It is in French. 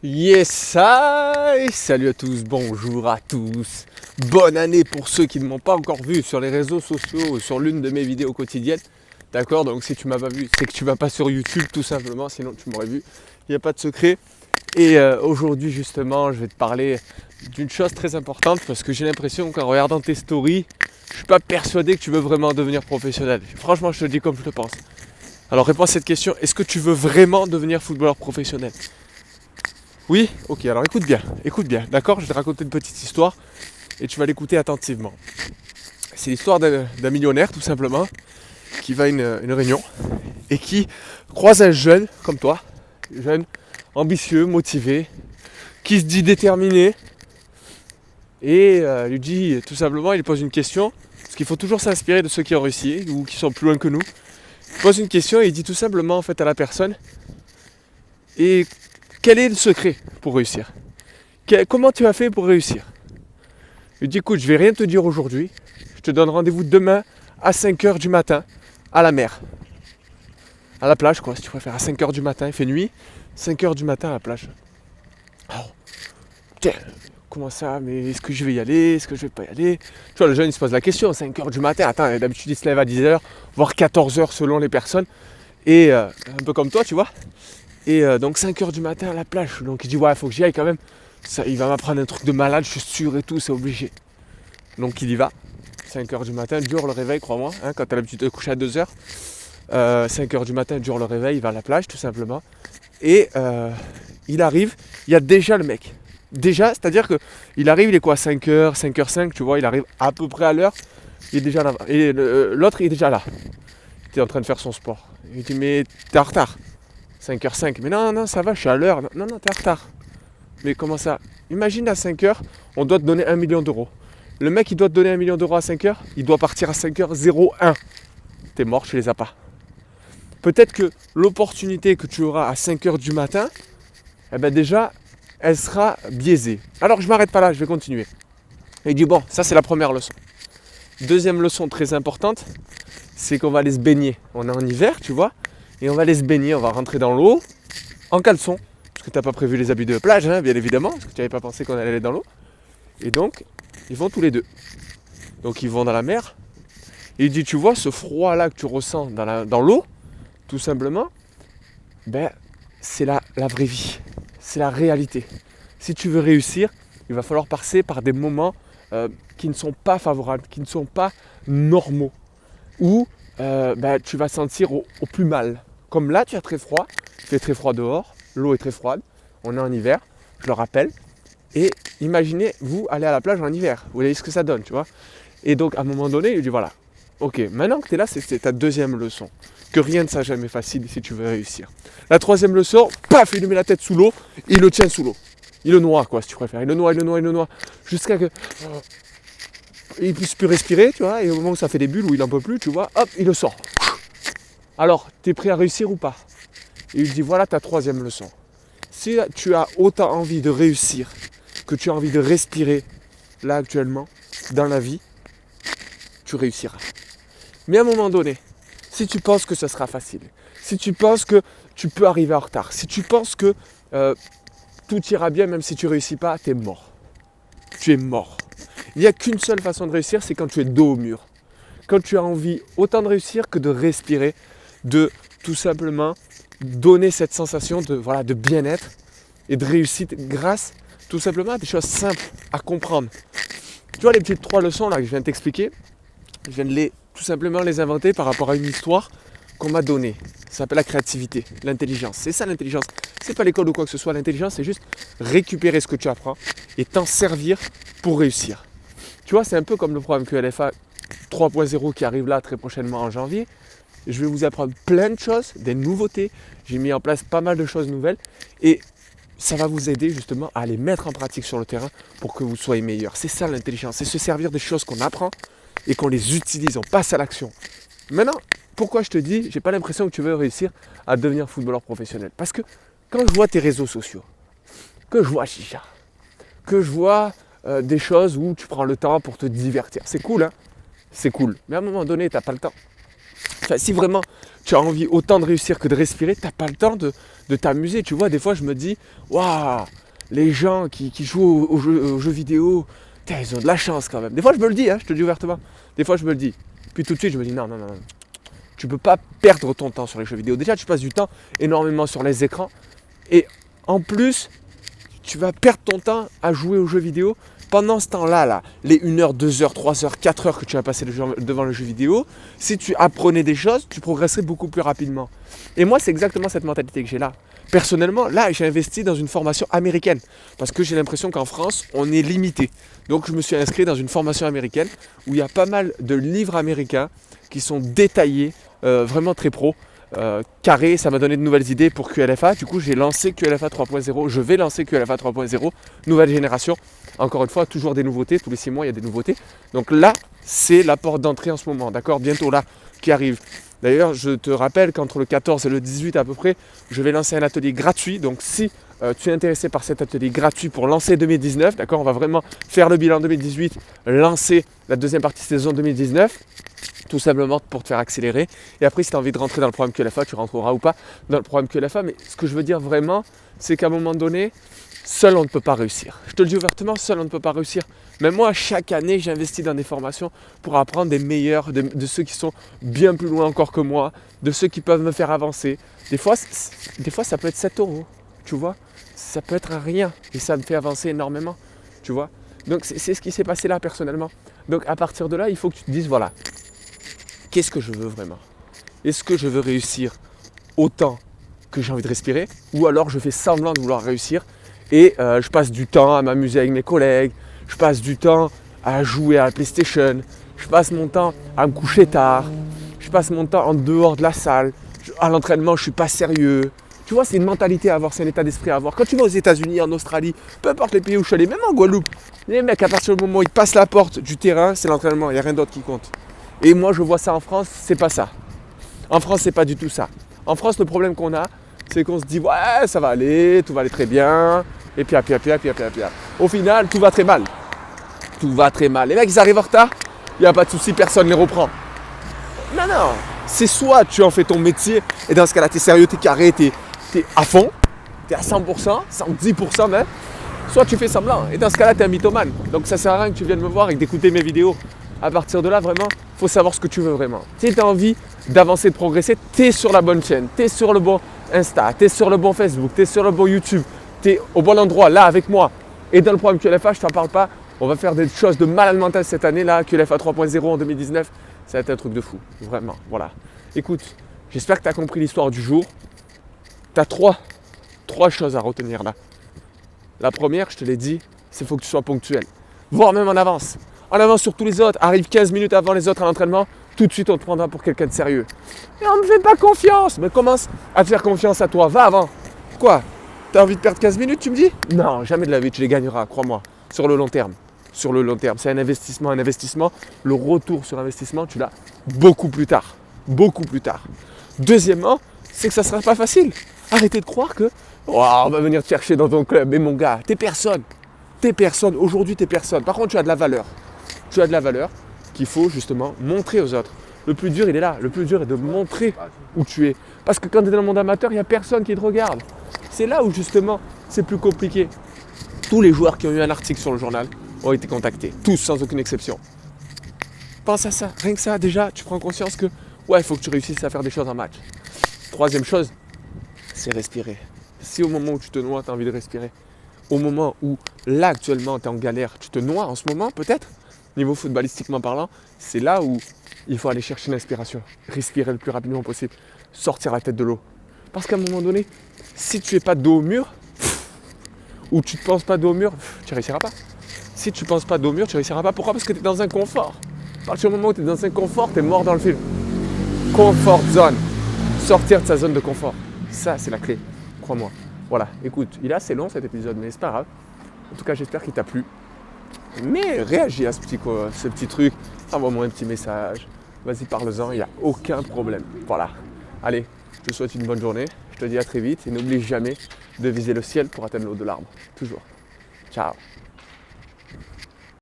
Yes, I. Salut à tous, bonjour à tous. Bonne année pour ceux qui ne m'ont pas encore vu sur les réseaux sociaux ou sur l'une de mes vidéos quotidiennes. D'accord, donc si tu m'as pas vu, c'est que tu vas pas sur YouTube tout simplement, sinon tu m'aurais vu. Il n'y a pas de secret. Et aujourd'hui justement, je vais te parler d'une chose très importante parce que j'ai l'impression qu'en regardant tes stories, je suis pas persuadé que tu veux vraiment devenir professionnel. Franchement, je te le dis comme je le pense. Alors réponds à cette question, est-ce que tu veux vraiment devenir footballeur professionnel ? Oui. Ok, alors écoute bien, d'accord. Je vais te raconter une petite histoire et tu vas l'écouter attentivement. C'est l'histoire d'un millionnaire tout simplement qui va à une réunion et qui croise un jeune comme toi, jeune, ambitieux, motivé, qui se dit déterminé et lui dit tout simplement, il pose une question, parce qu'il faut toujours s'inspirer de ceux qui ont réussi ou qui sont plus loin que nous. Il pose une question et il dit tout simplement en fait à la personne, et quel est le secret pour réussir ? Comment tu as fait pour réussir ? Il dit écoute, je vais rien te dire aujourd'hui, je te donne rendez-vous demain à 5h du matin à la mer. À la plage quoi, si tu préfères, à 5h du matin, il fait nuit, 5h du matin à la plage. Alors, tiens, comment ça, mais est-ce que je vais y aller, est-ce que je vais pas y aller ? Tu vois, le jeune il se pose la question, 5h du matin, attends, d'habitude il se lève à 10h, voire 14h selon les personnes, et un peu comme toi, tu vois. Et donc 5h du matin à la plage, donc il dit ouais, faut que j'y aille quand même. Ça, il va m'apprendre un truc de malade, je suis sûr et tout, c'est obligé. Donc il y va. 5h du matin, dure le réveil, crois-moi, hein, quand t'as l'habitude de coucher à 2h. 5h du matin, dure le réveil, il va à la plage tout simplement. Et il arrive, il y a déjà le mec. Déjà, c'est-à-dire qu'il arrive, il est quoi, 5h, 5h05, tu vois, il arrive à peu près à l'heure, il est déjà là. Et l'autre, il est déjà là. Il est en train de faire son sport. Il dit, mais t'es en retard. 5h05, mais non, ça va, je suis à l'heure. Non, t'es en retard. Mais comment ça ? Imagine à 5h, on doit te donner 1 million d'euros. Le mec, il doit te donner 1 million d'euros à 5h, il doit partir à 5h01. T'es mort, tu les as pas. Peut-être que l'opportunité que tu auras à 5h du matin, eh ben déjà, elle sera biaisée. Alors je m'arrête pas là, je vais continuer. Et il dit bon, ça c'est la première leçon. Deuxième leçon très importante, c'est qu'on va aller se baigner. On est en hiver, tu vois, et on va aller se baigner, on va rentrer dans l'eau en caleçon. Parce que tu n'as pas prévu les habits de plage, hein, bien évidemment, parce que tu n'avais pas pensé qu'on allait aller dans l'eau. Et donc, ils vont tous les deux. Donc ils vont dans la mer. Et il dit, tu vois, ce froid-là que tu ressens dans l'eau, tout simplement, ben, c'est la vraie vie. C'est la réalité. Si tu veux réussir, il va falloir passer par des moments qui ne sont pas favorables, qui ne sont pas normaux. Où tu vas sentir au plus mal. Comme là, tu as très froid, il fait très froid dehors, l'eau est très froide, on est en hiver, je le rappelle. Et imaginez, vous allez à la plage en hiver, vous voyez ce que ça donne, tu vois. Et donc, à un moment donné, il dit voilà, ok, maintenant que tu es là, c'est ta deuxième leçon. Que rien ne sera jamais facile si tu veux réussir. La troisième leçon, paf, il lui met la tête sous l'eau, il le tient sous l'eau. Il le noie, quoi, si tu préfères. Il le noie, jusqu'à que il puisse plus respirer, tu vois, et au moment où ça fait des bulles, où il n'en peut plus, tu vois, hop, il le sort. Alors, t'es prêt à réussir ou pas ? Et il dit, voilà ta troisième leçon. Si tu as autant envie de réussir que tu as envie de respirer, là actuellement, dans la vie, tu réussiras. Mais à un moment donné, si tu penses que ce sera facile, si tu penses que tu peux arriver en retard, si tu penses que tout ira bien même si tu ne réussis pas, t'es mort. Tu es mort. Il n'y a qu'une seule façon de réussir, c'est quand tu es dos au mur. Quand tu as envie autant de réussir que de respirer, de tout simplement donner cette sensation de bien-être et de réussite grâce tout simplement à des choses simples à comprendre. Tu vois les petites 3 leçons là que je viens de t'expliquer, je viens de tout simplement les inventer par rapport à une histoire qu'on m'a donnée. Ça s'appelle la créativité, l'intelligence. C'est ça l'intelligence. C'est pas l'école ou quoi que ce soit. L'intelligence, c'est juste récupérer ce que tu apprends et t'en servir pour réussir. Tu vois, c'est un peu comme le programme QLFA 3.0 qui arrive là très prochainement en janvier. Je vais vous apprendre plein de choses, des nouveautés. J'ai mis en place pas mal de choses nouvelles et ça va vous aider justement à les mettre en pratique sur le terrain pour que vous soyez meilleur. C'est ça l'intelligence, c'est se servir des choses qu'on apprend et qu'on les utilise, on passe à l'action. Maintenant, pourquoi je te dis, j'ai pas l'impression que tu veux réussir à devenir footballeur professionnel ? Parce que quand je vois tes réseaux sociaux, que je vois Chicha, que je vois des choses où tu prends le temps pour te divertir, c'est cool, hein ? C'est cool. Mais à un moment donné, t'as pas le temps. Enfin, si vraiment tu as envie autant de réussir que de respirer, tu n'as pas le temps de t'amuser. Tu vois, des fois je me dis, waouh, les gens qui jouent aux jeux vidéo, putain, ils ont de la chance quand même. Des fois je me le dis, hein, je te le dis ouvertement. Des fois je me le dis. Puis tout de suite je me dis, non, non, non, non. Tu peux pas perdre ton temps sur les jeux vidéo. Déjà tu passes du temps énormément sur les écrans. Et en plus, tu vas perdre ton temps à jouer aux jeux vidéo. Pendant ce temps-là, les 1 heure, 2 heures, 3 heures, 4 heures que tu vas passer devant le jeu vidéo, si tu apprenais des choses, tu progresserais beaucoup plus rapidement. Et moi, c'est exactement cette mentalité que j'ai là. Personnellement, là, j'ai investi dans une formation américaine parce que j'ai l'impression qu'en France, on est limité. Donc, je me suis inscrit dans une formation américaine où il y a pas mal de livres américains qui sont détaillés, vraiment très pro. Carré, ça m'a donné de nouvelles idées pour QLFA. Du coup, j'ai lancé QLFA 3.0. Je vais lancer QLFA 3.0, nouvelle génération. Encore une fois, toujours des nouveautés. Tous les 6 mois, il y a des nouveautés. Donc là, c'est la porte d'entrée en ce moment. D'accord, bientôt là, qui arrive. D'ailleurs, je te rappelle qu'entre le 14 et le 18 à peu près, je vais lancer un atelier gratuit. Donc si tu es intéressé par cet atelier gratuit pour lancer 2019, d'accord, on va vraiment faire le bilan 2018, lancer la deuxième partie saison 2019. Tout simplement pour te faire accélérer. Et après, si tu as envie de rentrer dans le programme QLFA, tu rentreras ou pas dans le programme QLFA. Mais ce que je veux dire vraiment, c'est qu'à un moment donné, seul on ne peut pas réussir. Je te le dis ouvertement, seul on ne peut pas réussir. Même moi, chaque année, j'investis dans des formations pour apprendre des meilleurs, de ceux qui sont bien plus loin encore que moi, de ceux qui peuvent me faire avancer. Des fois ça peut être 7 euros, tu vois. Ça peut être rien et ça me fait avancer énormément, tu vois. Donc, c'est ce qui s'est passé là personnellement. Donc, à partir de là, il faut que tu te dises, voilà, qu'est-ce que je veux vraiment? Est-ce que je veux réussir autant que j'ai envie de respirer? Ou alors je fais semblant de vouloir réussir et je passe du temps à m'amuser avec mes collègues, je passe du temps à jouer à la PlayStation, je passe mon temps à me coucher tard, je passe mon temps en dehors de la salle, à l'entraînement je ne suis pas sérieux. Tu vois, c'est une mentalité à avoir, c'est un état d'esprit à avoir. Quand tu vas aux États-Unis, en Australie, peu importe les pays où je suis allé, même en Guadeloupe, les mecs, à partir du moment où ils passent la porte du terrain, c'est l'entraînement, il n'y a rien d'autre qui compte. Et moi, je vois ça en France, c'est pas ça. En France, c'est pas du tout ça. En France, le problème qu'on a, c'est qu'on se dit, ouais, ça va aller, tout va aller très bien. Et puis. Au final, tout va très mal. Tout va très mal. Les mecs, ils arrivent en retard, il n'y a pas de souci, personne ne les reprend. Non. C'est soit tu en fais ton métier, et dans ce cas-là, tu es sérieux, tu es carré, tu es à fond, tu es à 100%, 110% même. Soit tu fais semblant, et dans ce cas-là, tu es un mythomane. Donc ça sert à rien que tu viennes me voir et d'écouter mes vidéos. À partir de là, vraiment, il faut savoir ce que tu veux vraiment. Si tu as envie d'avancer, de progresser, tu es sur la bonne chaîne, tu es sur le bon Insta, tu es sur le bon Facebook, tu es sur le bon YouTube, tu es au bon endroit, là, avec moi. Et dans le programme QLFA, je ne t'en parle pas, on va faire des choses de malade mental cette année, là, QLFA 3.0 en 2019, ça va être un truc de fou, vraiment, voilà. Écoute, j'espère que tu as compris l'histoire du jour. Tu as trois choses à retenir là. La première, je te l'ai dit, c'est qu'il faut que tu sois ponctuel, voire même en avance. En avance sur tous les autres, arrive 15 minutes avant les autres à l'entraînement, tout de suite on te prendra pour quelqu'un de sérieux. Et on ne me fait pas confiance, mais commence à te faire confiance à toi, va avant. Quoi? T'as envie de perdre 15 minutes, tu me dis? Non, jamais de la vie, tu les gagneras, crois-moi, sur le long terme. Sur le long terme, c'est un investissement, le retour sur investissement, tu l'as beaucoup plus tard. Deuxièmement, c'est que ça ne sera pas facile. Arrêtez de croire que on va venir te chercher dans ton club, mais mon gars, t'es personne. Aujourd'hui t'es personne. Par contre, tu as de la valeur. Qu'il faut justement montrer aux autres. Le plus dur, il est là. Le plus dur est de montrer où tu es. Parce que quand tu es dans le monde amateur, il n'y a personne qui te regarde. C'est là où justement c'est plus compliqué. Tous les joueurs qui ont eu un article sur le journal ont été contactés. Tous, sans aucune exception. Pense à ça. Rien que ça, déjà, tu prends conscience que il faut que tu réussisses à faire des choses en match. Troisième chose, c'est respirer. Si au moment où tu te noies, tu as envie de respirer, au moment où, là, actuellement, tu es en galère, tu te noies en ce moment, peut-être, niveau footballistiquement parlant, c'est là où il faut aller chercher l'inspiration, respirer le plus rapidement possible, sortir la tête de l'eau. Parce qu'à un moment donné, si tu n'es pas dos au mur, ou tu ne penses pas dos au mur, tu ne réussiras pas. Si tu ne penses pas dos au mur, tu ne réussiras pas. Pourquoi? Parce que tu es dans un confort. À partir du moment où tu es dans un confort, tu es mort dans le film. Comfort zone. Sortir de sa zone de confort. Ça, c'est la clé. Crois-moi. Voilà, écoute, il est assez long cet épisode, mais c'est pas grave. En tout cas, j'espère qu'il t'a plu. Mais réagis à ce petit truc. Envoie-moi un petit message. Vas-y, parle-en, il n'y a aucun problème. Voilà. Allez, je te souhaite une bonne journée. Je te dis à très vite et n'oublie jamais de viser le ciel pour atteindre l'eau de l'arbre. Toujours. Ciao.